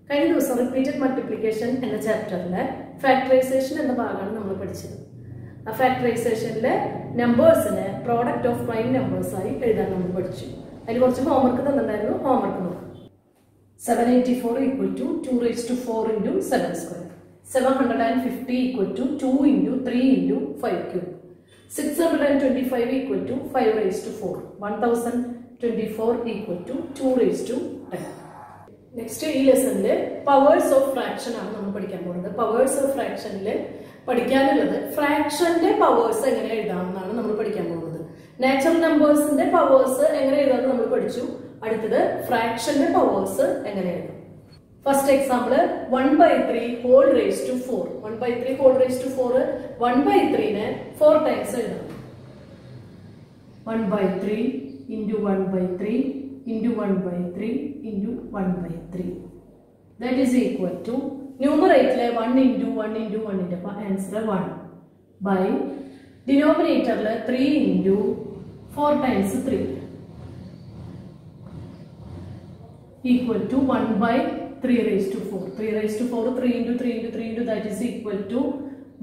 കഴിഞ്ഞ ദിവസം repeated multiplication എന്ന ചാപ്റ്ററിലെ ഫാക്ടറൈസേഷൻ എന്ന ഭാഗമാണ് നമ്മൾ പഠിച്ചത്. ആ ഫാക്ടറൈസേഷനിലെ നമ്പേഴ്സിനെ പ്രോഡക്റ്റ് ഓഫ് പ്രൈം നമ്പേഴ്സായി എഴുതാൻ നമ്മൾ പഠിച്ചു. അതിൽ കുറച്ച് ഹോംവർക്ക് തന്നിട്ടുണ്ടായിരുന്നു. ഹോംവർക്ക് നോക്കാം. 784 equal to 2 raised to 4 into 7 square. 750 equal to 2 into 3 into 5 cube. 625 equal to 5 raised to 4. 1024 equal to 2 raised to 10. Next ഈ ലെസണില് പവേഴ്സ് ഓഫ് ഫ്രാക്ഷൻ ആണ് നമ്മൾ പഠിക്കാൻ പോകുന്നത്. പവേഴ്സ് ഓഫ് ഫ്രാക്ഷനിൽ പഠിക്കാനുള്ളത് ഫ്രാക്ഷന്റെ പവേഴ്സ് എങ്ങനെ എഴുതാമെന്നാണ് നമ്മൾ പഠിക്കാൻ പോകുന്നത്. നാച്ചുറൽ നമ്പേഴ്സിന്റെ പവേഴ്സ് എങ്ങനെ എഴുതാമെന്ന് നമ്മൾ പഠിച്ചു. അടുത്തത് ഫ്രാക്ഷന്റെ പവേഴ്സ് എങ്ങനെ എഴുതാം. First example 1/3 whole raise to 4. 1/3 whole raise to 4 1/3നെ 4 ടൈംസ് എഴുതാം. 1/3 into 1/3 into 1/3 into 1/3. That is equal to numerator 1 into 1 into 1 into answer 1 by denominator 3 into 4 times 3 equal to 1/3 raised to 4. 3 raised to 4 3 into 3 into 3 into that is equal to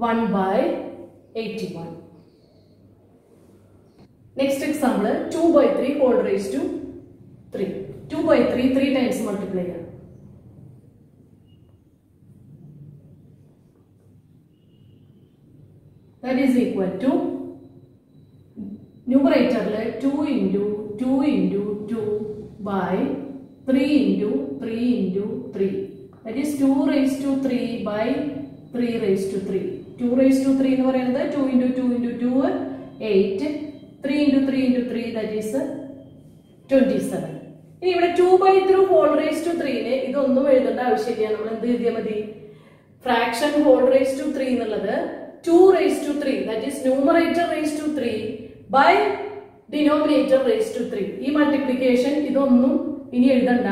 1/81. Next example 2/3 whole raised to 3. 2/3 3 times multiply. That is equal to numerator 2 into 2 into 2 by 3 into 3 into 3. That is 2 raised to 3 by 3 raised to 3. 2 raised to 3 എന്ന് പറയുന്നത് 2 into 2 into 2 8. 3 into 3 into 3 that is 27. ഇനി ഇവിടെ 2/3 whole raise to 3നെ ഇതൊന്നും എഴുതേണ്ട ആവശ്യമില്ല. നമ്മൾ എന്ത് എഴുതിയാൽ മതി? ഫ്രാക്ഷൻ ഹോൾ റേസ് ടു 3 എന്നുള്ളത് 2 raised to 3 that is numerator raised to 3 by denominator raised to 3. ഈ മൾട്ടിപ്ലിക്കേഷൻ ഇതൊന്നും ഇനി എഴുതണ്ട.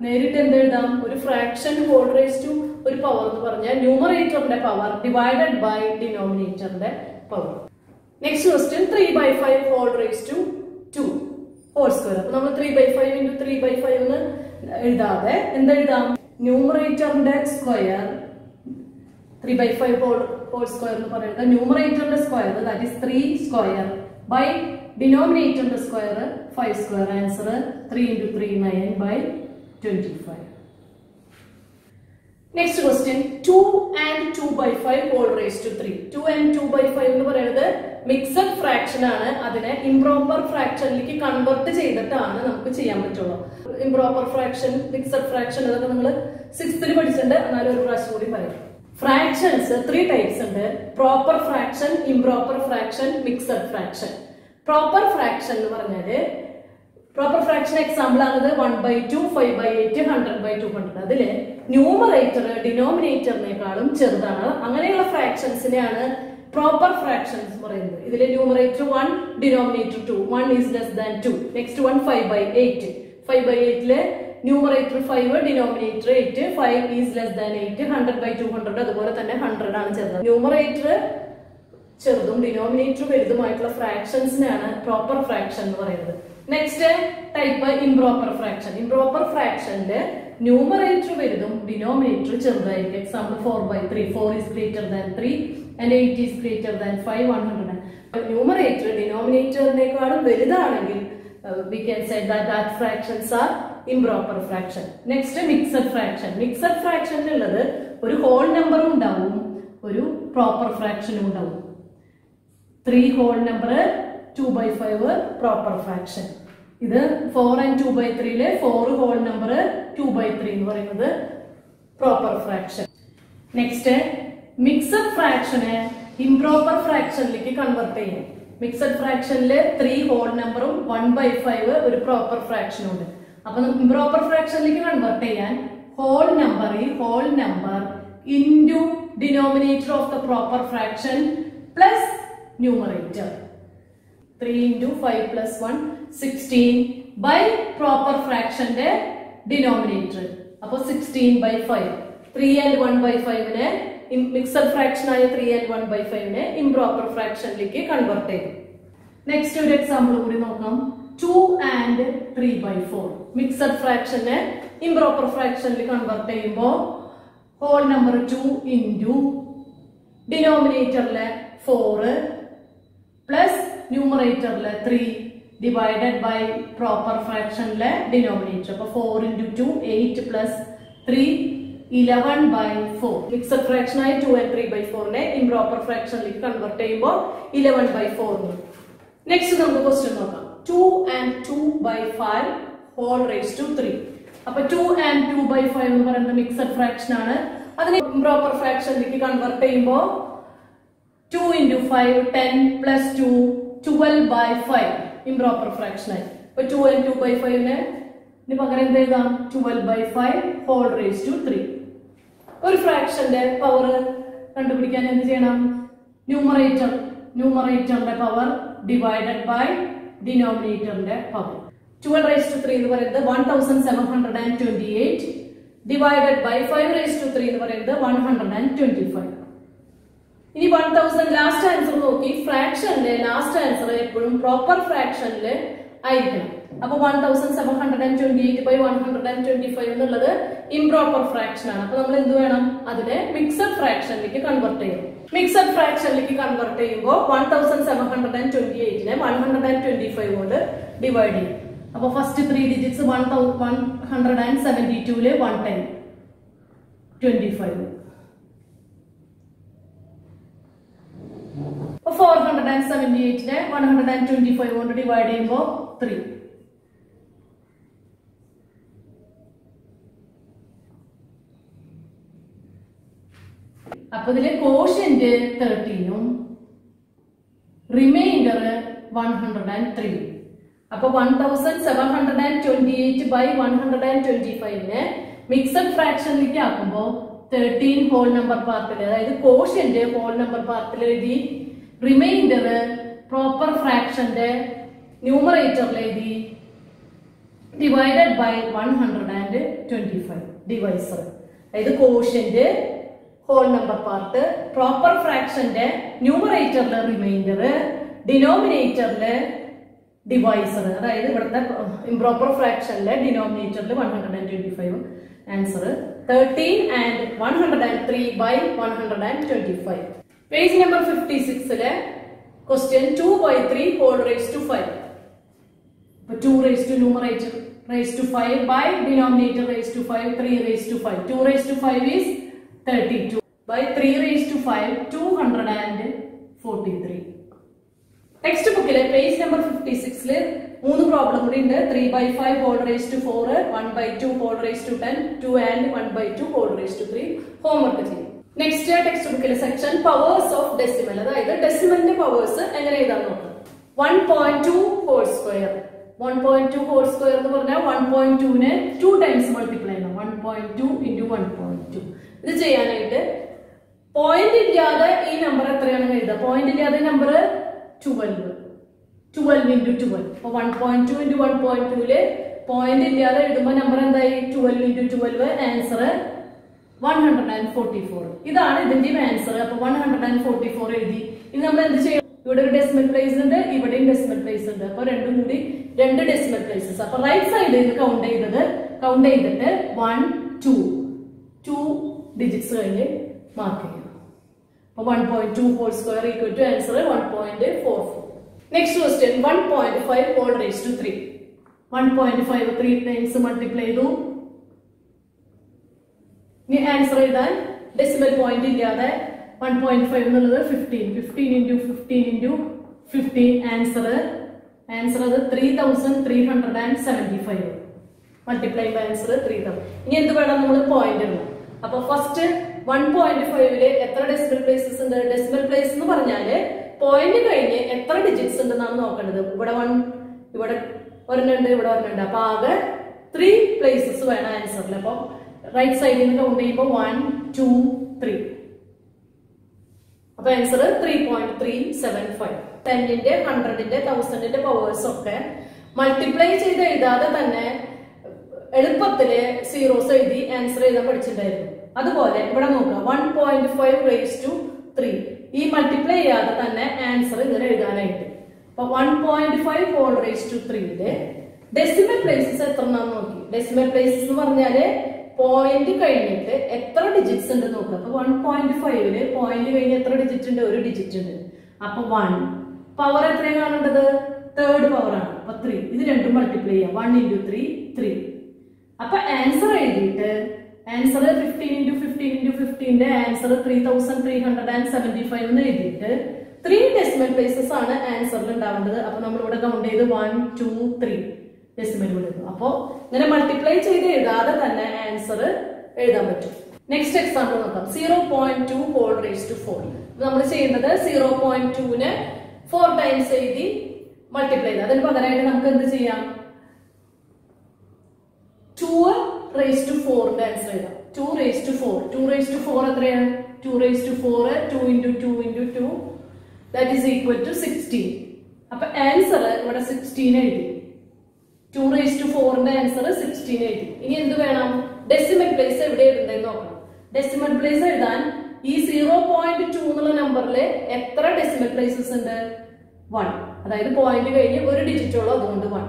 നേരിട്ട് എന്ത് എഴുതാം? ഒരു ഫ്രാക്ഷൻ ഹോൾ റേസ് ടു ഒരു പവർ എന്ന് പറഞ്ഞാൽ ന്യൂമറേറ്ററിന്റെ പവർ ഡിവൈഡഡ് ബൈ ഡിനോമിനേറ്ററിന്റെ power. Next question 3/5 whole raise to 2 whole square. അപ്പൊ നമ്മൾ 3/5 into 3/5 എന്ന് എഴുതാതെ എന്തെഴുതാം? ന്യൂമറേറ്ററിന്റെ സ്ക്വയർ 3/5 ഹോൾ സ്ക്വയർ എന്ന് പറയുന്നത് ന്യൂമറേറ്ററിന്റെ square that is 3 square by ഡിനോമിനേറ്ററിന്റെ square 5 square. Answer 3 into 3 9/25. Next question 2 and 2/5 whole raise to 3. 2 and 2/5 എന്ന് പറയുന്നത് മിക്സഡ് ഫ്രാക്ഷൻ ആണ്. അതിനെ ഇംപ്രോപ്പർ ഫ്രാക്ഷനിലേക്ക് കൺവെർട്ട് ചെയ്തിട്ടാണ് നമുക്ക് ചെയ്യാൻ പറ്റുള്ളൂ. ഇംപ്രോപ്പർ ഫ്രാക്ഷൻ, മിക്സഡ് ഫ്രാക്ഷൻ ഇതൊക്കെ നമ്മൾ 6th പഠിച്ചിട്ടുണ്ട്. എന്നാലും ഒരു പ്രാവശ്യം കൂടി പറയാം. ഫ്രാക്ഷൻസ് 3 ടൈപ്സ് ഉണ്ട്. Proper fraction, improper fraction, mixed fraction. Proper fraction എന്ന് പറഞ്ഞാല് പ്രോപ്പർ ഫ്രാക്ഷൻ എക്സാമ്പിൾ ആണത് 1/2 5/8 100/200. അതില് ന്യൂമറേറ്റർ ഡിനോമിനേറ്ററിനേക്കാളും ചെറുതാണ്. അങ്ങനെയുള്ള ഫ്രാക്ഷൻസിനെയാണ് പ്രോപ്പർ ഫ്രാക്ഷൻസ് പറയുന്നത്. ഇതിലെ numerator 1 denominator 2 1 is less than 2. Next 1 5/8. 5/8ല് numerator 5 denominator 8 5 is less than 8. 100/200 അതുപോലെ തന്നെ 100 ആണ് ചെറുത്. ന്യൂമറേറ്റർ ചെറുതും ഡിനോമിനേറ്റർ വലുതുമായിട്ടുള്ള ഫ്രാക്ഷൻസിനാണ് പ്രോപ്പർ ഫ്രാക്ഷൻ എന്ന് പറയുന്നത്. Next type improper fraction. Improper ഫ്രാക്ഷന്റെ ന്യൂമറേറ്റർ വലുതും ഡിനോമിനേറ്റർ ചെറുതായിരിക്കും. Example 4/3. 4 is greater than 3 and 8 is greater than 5 100. Numerator ഡിനോമിനേറ്ററിനേക്കാളും വലുതാണെങ്കിൽ we can say that fractions are improper fraction. Next mixed fraction. Mixed fraction ഉള്ളത് ഒരു whole നമ്പറും ഉണ്ടാവും, ഒരു പ്രോപ്പർ ഫ്രാക്ഷനും ഉണ്ടാവും. 3 ഹോൾ നമ്പർ 2/5 പ്രോപ്പർ ഫ്രാക്ഷൻ. ഇത് 4 and 2/3ല് 4 ഹോൾ നമ്പർ 2/3 എന്ന് പറയുന്നത് പ്രോപ്പർ ഫ്രാക്ഷൻ. നെക്സ്റ്റ് മിക്സഡ് ഫ്രാക്ഷനെ ഇംപ്രോപ്പർ ഫ്രാക്ഷനിലേക്ക് കൺവെർട്ട് ചെയ്യും. മിക്സഡ് ഫ്രാക്ഷനില് 3 ഹോൾ നമ്പറും 1/5 ഒരു പ്രോപ്പർ ഫ്രാക്ഷനും ഉണ്ട്. അപ്പൊ ഇംപ്രോപ്പർ ഫ്രാക്ഷനിലേക്ക് കൺവെർട്ട് ചെയ്യാൻ whole number into denominator of the proper fraction plus numerator 3 into 5 plus 1 16 by proper ഫ്രാക്ഷന്റെ ഡിനോമിനേറ്റർ. അപ്പൊ 16/5. 3 and 1/5നെ മിക്സഡ് ഫ്രാക്ഷൻ ആയ 3 and 1/5നെ ഇംപ്രോപ്പർ ഫ്രാക്ഷനിലേക്ക് കൺവെർട്ട് ചെയ്യും. നെക്സ്റ്റ് ഒരു എക്സാമ്പിൾ കൂടി നോക്കാം. 2 and 3/4. മിക്സഡ് ഫ്രാക്ഷനെ ഇംപ്രോപ്പർ ഫ്രാക്ഷനിൽ കൺവേർട്ട് ചെയ്യുമ്പോൾ ഹോൾ നമ്പർ 2 ഇൻറ്റു ഡിനോമിനേറ്ററിലെ 4 പ്ലസ് ന്യൂമറേറ്ററിലെ 3 ഡിവൈഡഡ് ബൈ പ്രോപ്പർ ഫ്രാക്ഷനിലെ ഡിനോമിനേറ്റർ. അപ്പൊ 4 ഇൻറ്റു 2 8 പ്ലസ് 3 11/4. മിക്സഡ് ഫ്രാക്ഷൻ ആയി 2 and 3/4 ഇംപ്രോപ്പർ ഫ്രാക്ഷനിലേക്ക് കൺവേർട്ട് ചെയ്യുമ്പോൾ 11/4. നെക്സ്റ്റ് നമുക്ക് ക്വസ്റ്റ്യൻ നോക്കാം. 2 and 2/5 whole raised to 3. അപ്പൊ 2 and 2/5 എന്ന് പറയുന്നത് മിക്സഡ് ഫ്രാക്ഷൻ ആണ്. അതിനെ ഇംപ്രോപ്പർ ഫ്രാക്ഷനിലേക്ക് കൺവേർട്ട് ചെയ്യുമ്പോൾ 2 into 5 10 plus 2 12/5 ഇംപ്രോപ്പർ ഫ്രാക്ഷൻ ആയി. അപ്പൊ 2 and 2/5 പകരം എന്ത് എഴുതാം? 12/5 whole raised to 3. ഒരു ഫ്രാക്ഷന്റെ പവർ കണ്ടുപിടിക്കാൻ എന്ത് ചെയ്യണം? ന്യൂമറേറ്ററിന്റെ പവർ ഡിവൈഡഡ് ബൈ ഡിനോമിനേറ്ററിന്റെ പവർ. 12 raised to 3 എന്ന് പറയുന്നത് 1728 ഡിവൈഡഡ് ബൈ 5 raised to 3 എന്ന് പറയുന്നത് 125. ഇനി 1000 ലാസ്റ്റ് ആൻസർ നോക്കി. ഫ്രാക്ഷന്റെ ലാസ്റ്റ് ആൻസർ എപ്പോഴും പ്രോപ്പർ ഫ്രാക്ഷനിൽ ആയിരിക്കണം. അപ്പൊ 1728 by 125 എന്നുള്ളത് ഇംപ്രോപ്പർ ഫ്രാക്ഷൻ ആണ്. അപ്പൊ നമ്മൾ എന്ത് വേണം? അതിനെ മിക്സഡ് ഫ്രാക്ഷനിലേക്ക് കൺവേർട്ട് ചെയ്യണം. മിക്സഡ് ഫ്രാക്ഷനിലേക്ക് കൺവേർട്ട് ചെയ്യുമ്പോൾ 1728നെ 125 കൊണ്ട് ഡിവൈഡ് ചെയ്യും. അപ്പൊ ഫസ്റ്റ് 3 ഡിജിറ്റ്സ് 172 110 25. 478നെ 125 കൊണ്ട് ഡിവൈഡ് ചെയ്യുമ്പോൾ 3. അപ്പൊ ഇതിലെ കോഷ്യന്റ് 13ഉം റിമൈൻഡർ 103. അപ്പൊ 1728 by 125നെ മിക്സഡ് ഫ്രാക്ഷനിലേക്ക് ആക്കുമ്പോൾ 13 ഹോൾ നമ്പർ പാർട്ടിൽ, അതായത് കോഷ്യന്റ് ഹോൾ നമ്പർ പാർട്ടിൽ എഴുതി, റിമൈൻഡർ പ്രോപ്പർ ഫ്രാക്ഷന്റെ ന്യൂമറേറ്ററിൽ എഴുതി, ഡിവൈഡഡ് ബൈ 125 ഡിവൈസർ. അതായത് quotient whole number part, proper ഫ്രാക്ഷന്റെ ന്യൂമറേറ്ററിലെ റിമൈൻഡർ, ഡിനോമിനേറ്ററിലെ ഡിവൈസർ. അതായത് ഇവിടുത്തെ ഇംപ്രോപ്പർ ഫ്രാക്ഷനിലെ ഡിനോമിനേറ്ററിൽ 125. Answer 13 and 103 by 125. Page number 56 question 2/3 whole raised to 5. 2 raised to numerator raised to 5 by denominator raised to 5, 3 raised to 5. 2 raised to 5 is 32 by 3 raised to 5 243. Text ബുക്കിലെ page number 56 മൂന്ന് problem കൂടി ഉണ്ട്. 3/5 whole raised to 4, 1/2 whole raised to 10, 2 and 1/2 whole raised to 3. Homework ചെയ്യും. Next text ബുക്കിലെ section powers of decimal, അതായത് ഡെസിമലിന്റെ powers എങ്ങനെ എഴുതാൻ നോക്കാം. 1.2 whole square. 1.2 whole square എന്ന് പറഞ്ഞാൽ 1.2നെ 2 ടൈംസ് മൾട്ടിപ്ലൈ ചെയ്യണം. 1.2 into 1.2. ഇത് ചെയ്യാനായിട്ട് പോയിന്റ് ഇല്ലാതെ ഈ നമ്പർ എത്രയാണെന്ന് എഴുതാം. പോയിന്റ് ഇല്ലാതെ നമ്പർ 12 into 12. അപ്പൊ 1.2 into 1.2ല് പോയിന്റ് ഇല്ലാതെ എഴുതുമ്പോൾ നമ്പർ എന്തായി? 12 into 12. ആൻസർ 144. ഇതാണ് ഇതിന്റെ ആൻസർ. അപ്പൊ 144 എഴുതി. ഇനി നമ്മൾ എന്ത് ചെയ്യും? ഇവിടെ ഒരു ഡെസിമൽ പ്ലേസ് ഉണ്ട്, ഇവിടെയും ഡെസിമൽ പ്ലേസ് ഉണ്ട്. അപ്പൊ രണ്ടും കൂടി 2 ഡെസിമൽ പ്ലേസസ്. അപ്പൊ റൈറ്റ് സൈഡിൽ നിന്ന് കൗണ്ട് ചെയ്തിട്ട് 1 2 ഡിജിറ്റ്സ് കഴിഞ്ഞ് മാർക്ക് ചെയ്യണം. അപ്പൊ 1.2 whole square equal to answer 1.44. Next question 1.5 whole raised to 3. 1.5 3 times multiply ചെയ്തു. ഇനി ആൻസർ എഴുതാൻ ഡെസിമൽ പോയിന്റ് ഇല്ലാതെ 1.5 എന്നുള്ളത് 15 into 15 into 15. ആൻസർ അത് 3375. Multiply by answer 3000. ഇനി എന്ത് വേണം? നമ്മൾ പോയിന്റ് ഇടണം. അപ്പൊ ഫസ്റ്റ് 1.5ല് എത്ര ഡെസിമൽ പ്ലേസസ് ഉണ്ട്? ഡെസിമൽ പ്ലേസ് എന്ന് പറഞ്ഞാല് പോയിന്റ് കഴിഞ്ഞ് എത്ര ഡിജിറ്റ്സ് ഉണ്ടെന്നാണ് നോക്കേണ്ടത്. ഇവിടെ 1, ഇവിടെ ഒരെണ്ണുണ്ട്, ഇവിടെ ഒരെണ്ണുണ്ട്. അപ്പൊ ആകെ 3 പ്ലേസസ് വേണം ആൻസറിൽ. അപ്പൊ റൈറ്റ് സൈഡിൽ നിന്ന് കൗണ്ട് ചെയ്യുമ്പോൾ 1 2 3. അപ്പൊ ആൻസർ 3.375. 10ന്റെ 100ന്റെ 1000ന്റെ പവേഴ്സ് ഒക്കെ മൾട്ടിപ്ലൈ ചെയ്ത് എഴുതാതെ തന്നെ എളുപ്പത്തില് സീറോസ് എഴുതി ആൻസർ എഴുതാൻ പഠിച്ചിട്ടുണ്ടായിരുന്നു. അതുപോലെ ഇവിടെ നോക്കാം 1.5 raised to 3. ഈ മൾട്ടിപ്ലൈ ചെയ്യാതെ തന്നെ ആൻസർ ഇങ്ങനെ എഴുതാനായിട്ട് അപ്പൊ 1.5 whole raise to 3 decimal places എത്ര നോക്കി. ഡെസിമൽ പ്ലേസസ് എന്ന് പറഞ്ഞാല് പോയിന്റ് കഴിഞ്ഞിട്ട് എത്ര ഡിജിറ്റ്സ് ഉണ്ട് നോക്കുക. അപ്പൊ 1.5 പോയിന്റ് കഴിഞ്ഞ് എത്ര ഡിജിറ്റ് ഉണ്ട്? ഒരു ഡിജിറ്റ് ഉണ്ട്. അപ്പൊ 1 പവർ എത്രയാണ് കാണേണ്ടത്? തേർഡ് പവർ ആണ്. അപ്പൊ 3 ഇത് രണ്ടും മൾട്ടിപ്ലൈ ചെയ്യാം. 1 into 3 3. അപ്പൊ ആൻസർ എഴുതിയിട്ട് ആൻസർ 15 into 15 into 15 ആൻസർ 3375 എന്ന് എഴുതിയിട്ട് 3 ഡെസിമൽ പ്ലേസസ് ആണ് ആൻസറിൽ ഉണ്ടാവേണ്ടത്. അപ്പൊ നമ്മൾ ഇവിടെ കൗണ്ട് ചെയ്ത് 1 2 3 ഡെസിമൽ വിടുന്നു. അപ്പോ ഇങ്ങനെ മൾട്ടിപ്ലൈ ചെയ്ത് എഴുതാതെ തന്നെ ആൻസർ എഴുതാൻ പറ്റും. നെക്സ്റ്റ് എക്സാമ്പിൾ നോക്കാം. 0.2 ഹോൾ റേസ് ടു 4. നമ്മൾ ചെയ്യുന്നത് 0.2 4 ടൈംസ് എഴുതി മൾട്ടിപ്ലൈ ചെയ്ത് അതിന് പകരമായിട്ട് നമുക്ക് എന്ത് ചെയ്യാം? 2 raised to 4 ആൻസർ എഴുതാം. 2 raised to 4. 2 raised to 4 എത്രയാണ്? 2 raised to 4 2 into 2 into 2 that is equal to 16. അപ്പൊ ആൻസർ ഇവിടെ 16 എഴുതി. 2 raised to 4 ആൻസർ 16 എഴുതി. ഇനി എന്ത് വേണം? ഡെസിമൽ പ്ലേസ് എവിടെ എഴുതുന്നതെന്ന് നോക്കണം. ഡെസിമൽ പ്ലേസ് എഴുതാൻ ഈ 0.2 എന്നുള്ള നമ്പറിൽ എത്ര ഡെസിമൽ പ്ലേസസ് ഉണ്ട്? 1. അതായത് പോയിന്റ് കഴിഞ്ഞ് ഒരു ഡിജിറ്റ് ഉള്ളൂ, അതുകൊണ്ട് 1.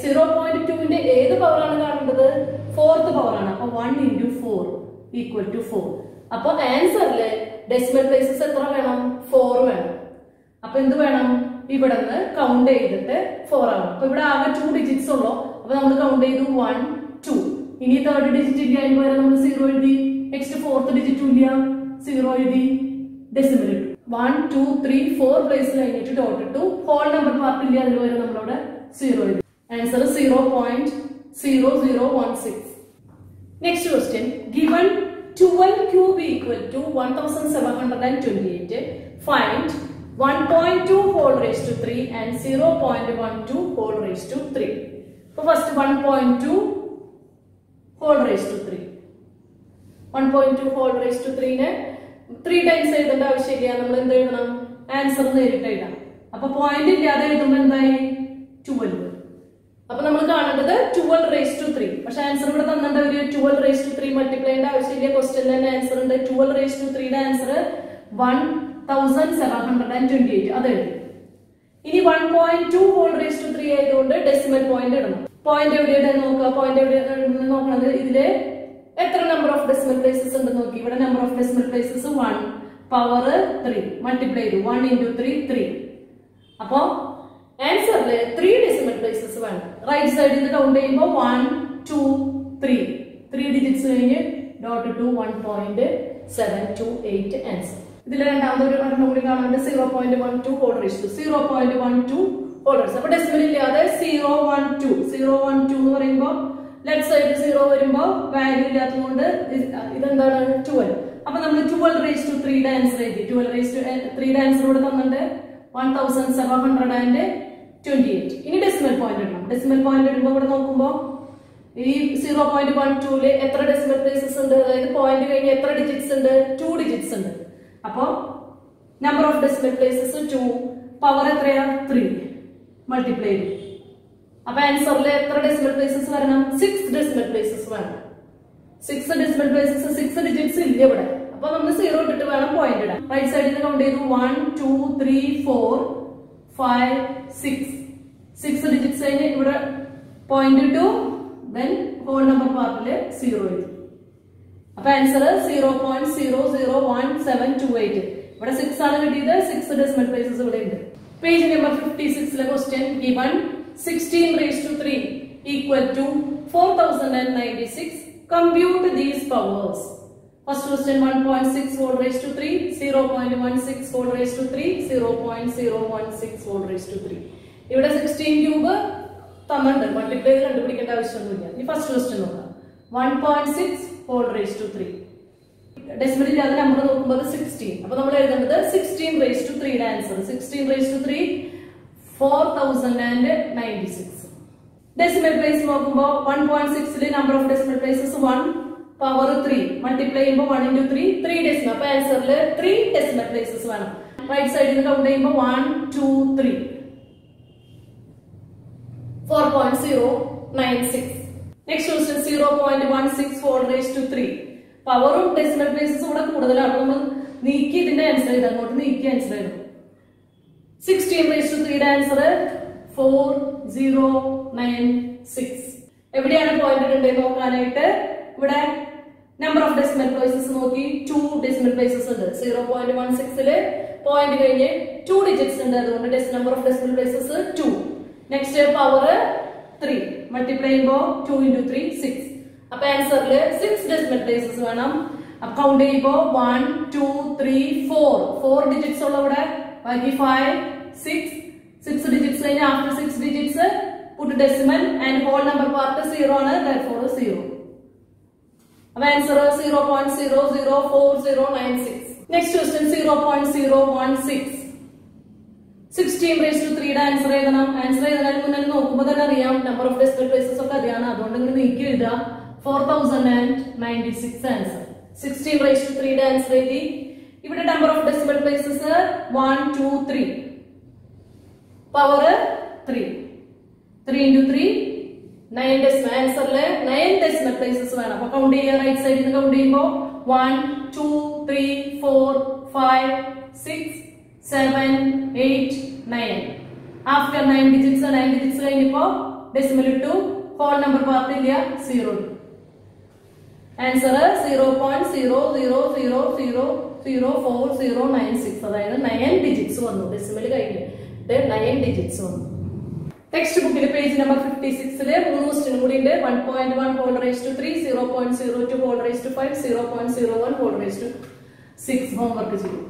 0.2 ഏത് പവർ ആണ് കാണേണ്ടത്? ഫോർത്ത് പവർ ആണ്. അപ്പൊ 1 into 4 equal to 4. അപ്പൊ ആൻസറില് ഡെസിമൽ പ്ലേസസ് എത്ര വേണം? 4 വേണം. അപ്പൊ എന്ത് വേണം? ഇവിടെ നിന്ന് കൗണ്ട് ചെയ്തിട്ട് 4 ആവണം. അപ്പൊ ഇവിടെ ആകെ 2 ഡിജിറ്റ്സ് ഉള്ളൂ. അപ്പൊ നമ്മൾ കൗണ്ട് ചെയ്തു 1 2. ഇനി തേർഡ് ഡിജിറ്റ് ഇല്ല, അതിന് പകരം നമ്മൾ 0 എഴുതി. നെക്സ്റ്റ് ഫോർത്ത് ഡിജിറ്റും ഇല്ല, 0 എഴുതി, ഡെസിമൽ ഇട്ടു. 1 2 3 4 പ്ലേസ് കഴിഞ്ഞിട്ട് ഡോട്ട് ഇട്ടു. ഹോൾ നമ്പർ പാർട്ട് ഇല്ല, അതിന് പകരം നമ്മളവിടെ 0 എഴുതി. Answer is 0.0016. Next question. Given 12 cube equal to 1728, find 1.2 whole raised to 3 and 0.12 whole raised to 3. So first 1.2 whole raised to 3. 1.2 whole raised to 3 ne 3 times എഴുതേണ്ട ആവശ്യമില്ല. നമ്മൾ എന്ത് എഴുതണം? ആൻസർ നേരിട്ട് എഴുതാം. അപ്പൊ പോയിന്റ് ഇല്ലാതെ എഴുതുമ്പോൾ എന്തായി? 12. അപ്പൊ നമ്മൾ കാണേണ്ടത് 12 raised to 3. പക്ഷെ ആൻസർ ഇവിടെ തന്നിട്ട് ഒരു 12 raised to 3 മൾട്ടിപ്ലൈ ചെയ്യേണ്ട ആവശ്യമില്ല. ക്വസ്റ്റ്യൻ തന്നെ ആൻസർ ഉണ്ട്. 12 raised to 3 ആൻസർ 1728. അത് എഴുതി. ഇനി 1.2 ഹോൾ റേസ് ടു 3 ആയതുകൊണ്ട് ഡെസിമൽ പോയിന്റ് ഇടണം. പോയിന്റ് എവിടെയാണ് നോക്കുക? പോയിന്റ് എവിടെയാണ് നോക്കണത്? ഇതില് എത്ര നമ്പർ ഓഫ് ഡെസിമൽ പ്ലേസസ് ഉണ്ട് നോക്കി. ഇവിടെ number of decimal places 1 power 3 multiply ചെയ്തു. 1 into 3 3. അപ്പോ ആൻസറില് 3 ഡെസിമൽ പ്ലേസസ് വേണം. റൈറ്റ് സൈഡിൽ നിന്ന് കൗണ്ട് ചെയ്യുമ്പോൾ 1 2 3 3 ഡിജിറ്റ്സ് കഴിഞ്ഞ് ഡോട്ട് ടു 1.728 ആൻസർ. ഇതിൽ രണ്ടാമത് ഒരു ഒരെണ്ണം കൂടി കാണുന്നുണ്ട്. 0.12 whole raise to 0.12 whole raise. അപ്പൊ ഡെസിമൽ ഇല്ലാതെ 0.12 എന്ന് പറയുമ്പോൾ ലെഫ്റ്റ് സൈഡ് 0 വരുമ്പോ വാല്യൂ ഇല്ലാത്തതുകൊണ്ട് ഇതെന്താണ്? 12. അപ്പൊ നമ്മൾ 12 raised to 3 ആൻസർ എഴുതി. 12 raised to 3 ആൻസർ ഇവിടെ തന്നിട്ടുണ്ട് 1728. ഇനി ഡെസിമൽ പോയിന്റ് ഇടണം. ഡെസിമൽ പോയിന്റ് ഇടുമ്പോൾ ഇവിടെ നോക്കുമ്പോ ഈ 0.12 എത്ര ഡെസിമൽ പ്ലേസസ് ഉണ്ട്? അതായത് പോയിന്റ് കഴിഞ്ഞ് എത്ര ഡിജിറ്റ്സ് ഉണ്ട്? 2 ഡിജിറ്റ്സ് ഉണ്ട്. അപ്പൊ number of decimal places 2 power എത്രയാ? 3 മൾട്ടിപ്ലൈ ചെയ്തു. അപ്പൊ ആൻസറിൽ എത്ര ഡെസിമൽ പ്ലേസസ് വരണം? 6 ഡെസിമൽ പ്ലേസസ് വേണം. 6 ഡെസിമൽ പ്ലേസസ് 6 ഡിജിറ്റ്സ് ഇല്ല ഇവിടെ. അപ്പൊ നമ്മൾ 0 ഇട്ടിട്ട് വേണം പോയിന്റ് ഇടാൻ. റൈറ്റ് സൈഡിൽ നിന്ന് കൗണ്ട് ചെയ്തു 1 2 3 4 5 6 6 ഡിജിറ്റ്സ് കഴിഞ്ഞ് ഇവിടെ പോയിന്റ് ഇട്ടു. ദെൻ ഹോൾ നമ്പർ പാർട്ടില് 0 എഴുതി. അപ്പൊ ആൻസർ 0.001728. ഇവിടെ 6 ആണ് കിട്ടിയത്. 6 ഡെസിമൽ പ്ലേസസ് ഇവിടെ ഉണ്ട്. Page number 56 question. Given 16 raised to 3 equal to 4096. Compute these powers. First question 1.6 whole raised to 3, 0.16 whole raised to 3, 0.016 whole raised to 3. ഇവിടെ 16 ക്യൂബ് തന്നിട്ടുണ്ട്. മൾട്ടിപ്ലൈ ചെയ്ത് കണ്ടുപിടിക്കേണ്ട ആവശ്യമൊന്നുമില്ല. ഇനി ഫസ്റ്റ് ക്വസ്റ്റ്യൻ നോക്കാം. 1.6 ഹോൾ റേസ് ടു 3. ഡെസിമൽ ഇല്ലാതെ number നോക്കുമ്പോൾ 16. അപ്പൊ നമ്മൾ എഴുതേണ്ടത് 16 raised to 3 answer 16 raised to 3 4096. Decimal place നോക്കുമ്പോൾ 1.6 number of decimal places 1 power 3 multiply ചെയ്യുമ്പോൾ 1 into 3 3 ഡെസിമൽ. അപ്പൊ ആൻസറിൽ 3 ഡെസിമൽ പ്ലേസസ് വേണം. റൈറ്റ് സൈഡിൽ നിന്ന് കൗണ്ട് ചെയ്യുമ്പോൾ 1 2 3 4.096. Next question 0.16 whole raise to 3. പവറും ഡെസിമൽ പ്ലേസസ് ഇവിടെ കൂടുതലാണ്. നമ്മൾ നീക്കി ഇതിന്റെ ആൻസർ ചെയ്ത് അങ്ങോട്ട് നീക്കി ആൻസർ ചെയ്തു. 16 raised to 3 ആൻസർ 4096. എവിടെയാണ് പോയിന്റ് ഉണ്ടെന്ന് നോക്കാനായിട്ട് ഇവിടെ നമ്പർ ഓഫ് ഡെസിമൽ പ്ലേസസ് നോക്കി 2 ഡെസിമൽ പ്ലേസസ് ഉണ്ട്. 0.16 പോയിന്റ് കഴിഞ്ഞ് 2 ഡിജിറ്റ്സ് ഉണ്ട്. അതുകൊണ്ട് number of decimal places 2. Next power 3 multiply ചെയ്യുമ്പോൾ 2 into 3 6. അപ്പൊ ആൻസറിൽ 6 ഡെസിമൽ പ്ലേസസ് വേണം. അപ്പൊ കൗണ്ട് ചെയ്യുമ്പോൾ 1 2 3 4 ഡിജിറ്റ്സ് ഉള്ള ഇവിടെ ബാക്കി 5 6 digits കഴിഞ്ഞ് after 6 digits put decimal and whole number part 0 ആണ്, therefore 0. അപ്പൊ answer 0.004096. Next question 0.016. 16 raised to 3 answer എഴുതണം. ആൻസർ എഴുതാൻ മുന്നേ നോക്കുമ്പോൾ തന്നെ അറിയാം നമ്പർ ഓഫ് ഡെസിമൽ പ്ലേസസ് ഒക്കെ അറിയാണ്. അതുകൊണ്ട് നിങ്ങൾ നീക്കി എഴുതാം 4096 ആൻസർ. 16 raised to 3 ആൻസർ എഴുതി. ഇവിടെ number of decimal places 1 2 3 power 3 3 into 3 9 decimal. ആൻസറിൽ 9 ഡെസിമൽ പ്ലേസസ് വേണം. അപ്പൊ കൗണ്ട് ചെയ്യുക. റൈറ്റ് സൈഡിൽ നിന്ന് കൗണ്ട് ചെയ്യുമ്പോൾ 1 2 3 4 5 6 7 8 9. ആഫ്റ്റർ 9 ഡിജിറ്റ്സ് കഴിഞ്ഞപ്പോ ഡെസിമൽ ഇട്ടു, ഹോൾ നമ്പർ പാർട്ട് ഇല്ല, 0. ആൻസർ 0.00000496. അതായത് 9 ഡിജിറ്റ്സ് വന്നു. ഡെസിമൽ കഴിഞ്ഞ് 9 ഡിജിറ്റ്സ് വന്നു. ടെക്സ്റ്റ് ബുക്കിലെ പേജ് നമ്പർ 56 3 ക്വസ്റ്റ്യൻ കൂടി ഉണ്ട്. 1.1 whole raised to 3, 0.02 whole raised to 5, 0.01 whole raised to 6. Homework ചെയ്യും.